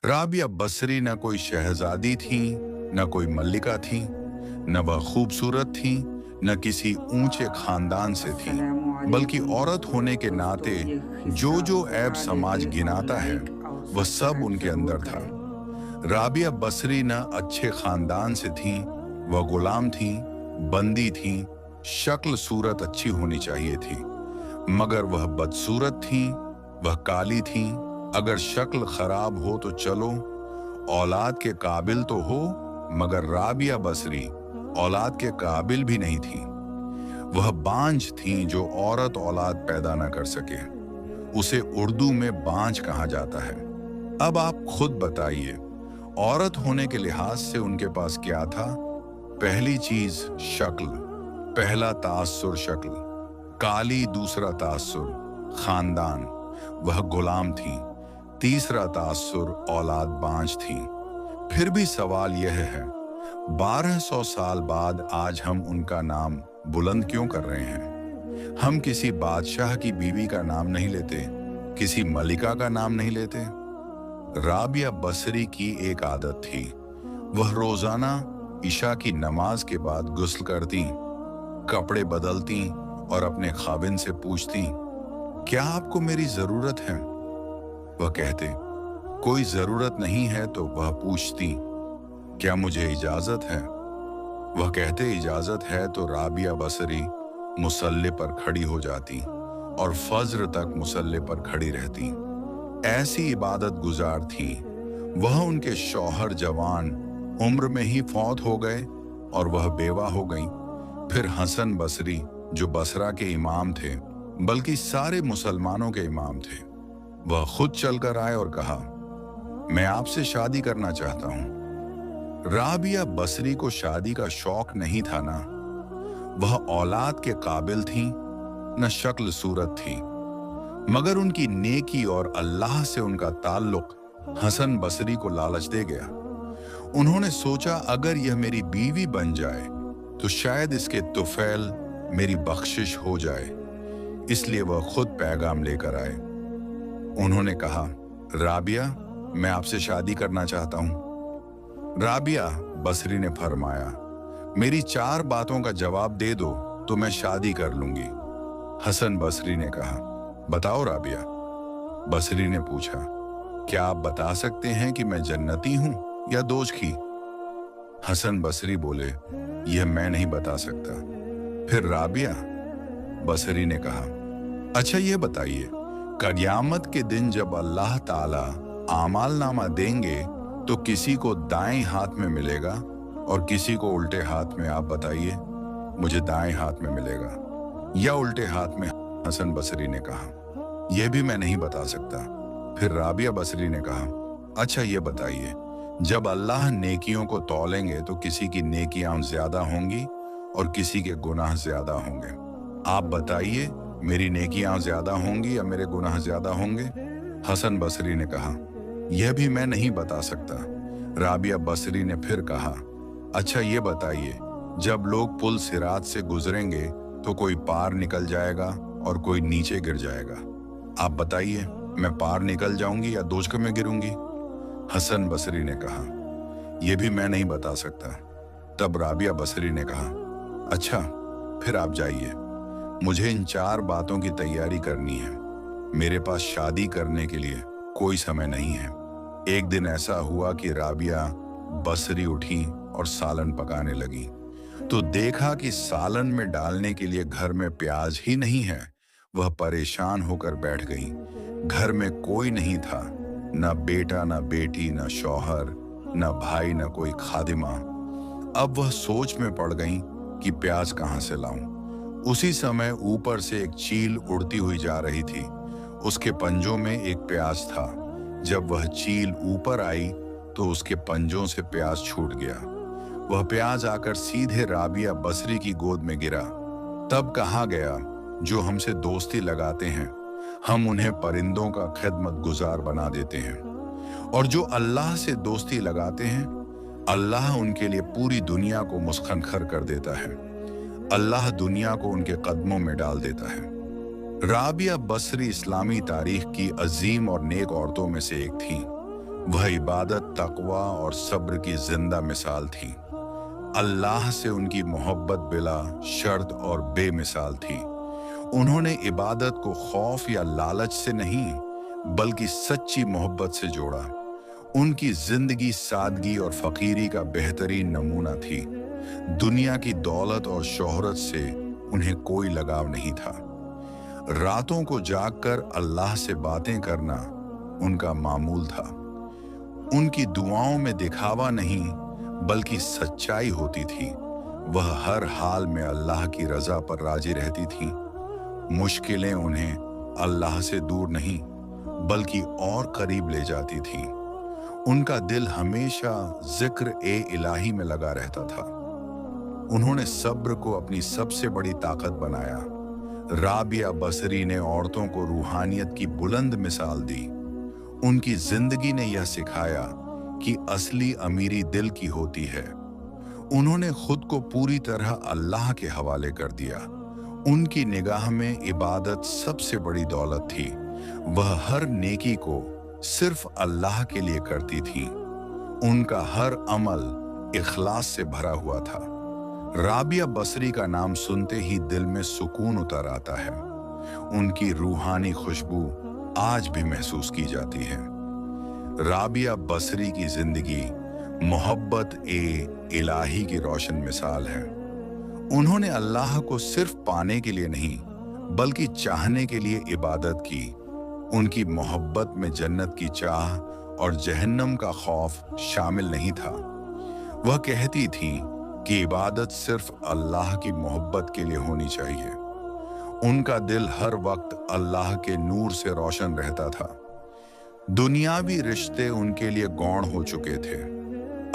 राबिया बसरी न कोई शहजादी थी, न कोई मल्लिका थी, न वह खूबसूरत थी, न किसी ऊंचे खानदान से थी, बल्कि औरत होने के नाते जो जो ऐब समाज गिनाता है वह सब उनके अंदर था। राबिया बसरी न अच्छे खानदान से थी, वह गुलाम थी, बंदी थी, शक्ल सूरत अच्छी होनी चाहिए थी, मगर वह बदसूरत थी, वह काली थी। अगर शक्ल खराब हो तो चलो, औलाद के काबिल तो हो, मगर राबिया बसरी औलाद के काबिल भी नहीं थी। वह बांझ थी जो औरत औलाद पैदा न कर सके। उसे उर्दू में बांझ कहा जाता है। अब आप खुद बताइए, औरत होने के लिहाज से उनके पास क्या था? पहली चीज शक्ल, पहला तासुर शक्ल, काली, दूसरा तासुर खानदान, वह गुलाम थी, तीसरा तासुर औलाद बांझ थी। फिर भी सवाल यह है, 1200 साल बाद आज हम उनका नाम बुलंद क्यों कर रहे हैं? हम किसी बादशाह की बीवी का नाम नहीं लेते, किसी मलिका का नाम नहीं लेते। राबिया बसरी की एक आदत थी, वह रोजाना इशा की नमाज के बाद गुस्ल करती, कपड़े बदलती और अपने खाविन से पूछती, क्या आपको मेरी जरूरत है? वह कहते, कोई जरूरत नहीं है। तो वह पूछती, क्या मुझे इजाजत है? वह कहते, इजाजत है। तो राबिया बसरी मुसल्ले पर खड़ी हो जाती और फज्र तक मुसल्ले पर खड़ी रहती। ऐसी इबादत गुजार थी। वह उनके शौहर जवान उम्र में ही फौत हो गए और वह बेवा हो गई। फिर हसन बसरी, जो बसरा के इमाम थे, बल्कि सारे मुसलमानों के इमाम थे, वह खुद चलकर आए और कहा, मैं आपसे शादी करना चाहता हूं। राबिया बसरी को शादी का शौक नहीं था ना, वह औलाद के काबिल थी, न शक्ल सूरत थी, मगर उनकी नेकी और अल्लाह से उनका ताल्लुक हसन बसरी को लालच दे गया। उन्होंने सोचा, अगर यह मेरी बीवी बन जाए तो शायद इसके तुफैल मेरी बख्शिश हो जाए। इसलिए वह खुद पैगाम लेकर आए। उन्होंने कहा, राबिया, मैं आपसे शादी करना चाहता हूं। राबिया बसरी ने फरमाया, मेरी 4 बातों का जवाब दे दो तो मैं शादी कर लूंगी। हसन बसरी ने कहा, बताओ राबिया। बसरी ने पूछा, क्या आप बता सकते हैं कि मैं जन्नती हूं या दोजखी? हसन बसरी बोले, यह मैं नहीं बता सकता। फिर राबिया बसरी ने कहा, अच्छा ये बताइए, क़यामत के दिन जब अल्लाह ताला आमाल नामा देंगे तो किसी को दाएं हाथ में मिलेगा और किसी को उल्टे हाथ में? आप बताइए। मुझे दाएं हाथ में मिलेगा या उल्टे हाथ में? हसन बसरी ने कहा, यह भी मैं नहीं बता सकता। फिर राबिया बसरी ने कहा, अच्छा ये बताइए, जब अल्लाह नेकियों को तौलेंगे तो किसी की नेकियां ज्यादा होंगी और किसी के गुनाह ज्यादा होंगे? आप बताइए, मेरी नेकियां ज्यादा होंगी या मेरे गुनाह ज्यादा होंगे? हसन बसरी ने कहा, यह भी मैं नहीं बता सकता। राबिया बसरी ने फिर कहा, अच्छा ये बताइए, जब लोग पुल सिरात से गुजरेंगे तो कोई पार निकल जाएगा और कोई नीचे गिर जाएगा? आप बताइए, मैं पार निकल जाऊंगी या दोजख में गिरूंगी? हसन बसरी ने कहा, यह भी मैं नहीं बता सकता। तब राबिया बसरी ने कहा, अच्छा फिर आप जाइए, मुझे इन 4 बातों की तैयारी करनी है। मेरे पास शादी करने के लिए कोई समय नहीं है। एक दिन ऐसा हुआ कि राबिया बसरी उठी और सालन पकाने लगी तो देखा कि सालन में डालने के लिए घर में प्याज ही नहीं है। वह परेशान होकर बैठ गई। घर में कोई नहीं था, न बेटा, न बेटी, न शौहर, न भाई, न कोई खादिमा। अब वह सोच में पड़ गई कि प्याज कहां से लाऊं। उसी समय ऊपर से एक चील उड़ती हुई जा रही थी। उसके पंजों में एक प्याज था। जब वह चील ऊपर आई तो उसके पंजों से प्याज छूट गया। वह प्याज आकर सीधे राबिया बसरी की गोद में गिरा। तब कहा गया, जो हमसे दोस्ती लगाते हैं हम उन्हें परिंदों का खिदमत गुजार बना देते हैं, और जो अल्लाह से दोस्ती लगाते हैं अल्लाह उनके लिए पूरी दुनिया को मुस्खनखर कर देता है। अल्लाह दुनिया को उनके कदमों में डाल देता है। राबिया बसरी इस्लामी तारीख की अजीम और नेक औरतों में से एक थी। वह इबादत, तकवा और सब्र की जिंदा मिसाल थी। अल्लाह से उनकी मोहब्बत बिला शर्त और बेमिसाल थी। उन्होंने इबादत को खौफ या लालच से नहीं, बल्कि सच्ची मोहब्बत से जोड़ा। उनकी जिंदगी सादगी और फकीरी का बेहतरीन नमूना थी। दुनिया की दौलत और शोहरत से उन्हें कोई लगाव नहीं था। रातों को जागकर अल्लाह से बातें करना उनका मामूल था। उनकी दुआओं में दिखावा नहीं, बल्कि सच्चाई होती थी। वह हर हाल में अल्लाह की रजा पर राजी रहती थी। मुश्किलें उन्हें अल्लाह से दूर नहीं, बल्कि और करीब ले जाती थी। उनका दिल हमेशा जिक्र ए इलाही में लगा रहता था। उन्होंने सब्र को अपनी सबसे बड़ी ताकत बनाया। राबिया बसरी ने औरतों को रूहानियत की बुलंद मिसाल दी। उनकी जिंदगी ने यह सिखाया कि असली अमीरी दिल की होती है। उन्होंने खुद को पूरी तरह अल्लाह के हवाले कर दिया। उनकी निगाह में इबादत सबसे बड़ी दौलत थी। वह हर नेकी को सिर्फ अल्लाह के लिए करती थी। उनका हर अमल इखलास से भरा हुआ था। राबिया बसरी का नाम सुनते ही दिल में सुकून उतर आता है। उनकी रूहानी खुशबू आज भी महसूस की जाती है। राबिया बसरी की जिंदगी मोहब्बत ए इलाही की रोशन मिसाल है। उन्होंने अल्लाह को सिर्फ पाने के लिए नहीं, बल्कि चाहने के लिए इबादत की। उनकी मोहब्बत में जन्नत की चाह और जहन्नम का खौफ शामिल नहीं था। वह कहती थी कि इबादत सिर्फ अल्लाह की मोहब्बत के लिए होनी चाहिए। उनका दिल हर वक्त अल्लाह के नूर से रोशन रहता था। दुनियावी रिश्ते उनके लिए गौण हो चुके थे।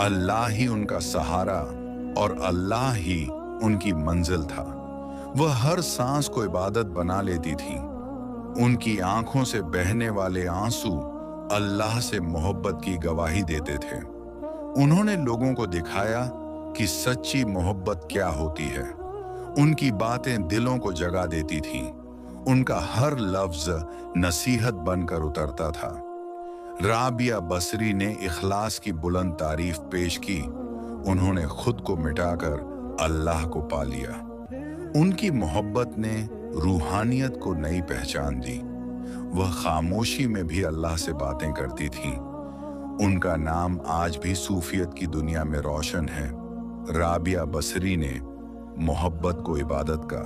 अल्लाह ही उनका सहारा और अल्लाह ही उनकी मंजिल था। वह हर सांस को इबादत बना लेती थी। उनकी आंखों से बहने वाले आंसू अल्लाह से मोहब्बत की गवाही देते थे। उन्होंने लोगों को दिखाया कि सच्ची मोहब्बत क्या होती है। उनकी बातें दिलों को जगा देती थीं। उनका हर लफ्ज नसीहत बनकर उतरता था। राबिया बसरी ने इखलास की बुलंद तारीफ पेश की। उन्होंने खुद को मिटाकर अल्लाह को पा लिया। उनकी मोहब्बत ने रूहानियत को नई पहचान दी। वह खामोशी में भी अल्लाह से बातें करती थीं। उनका नाम आज भी सूफियत की दुनिया में रोशन है। राबिया बसरी ने मोहब्बत को इबादत का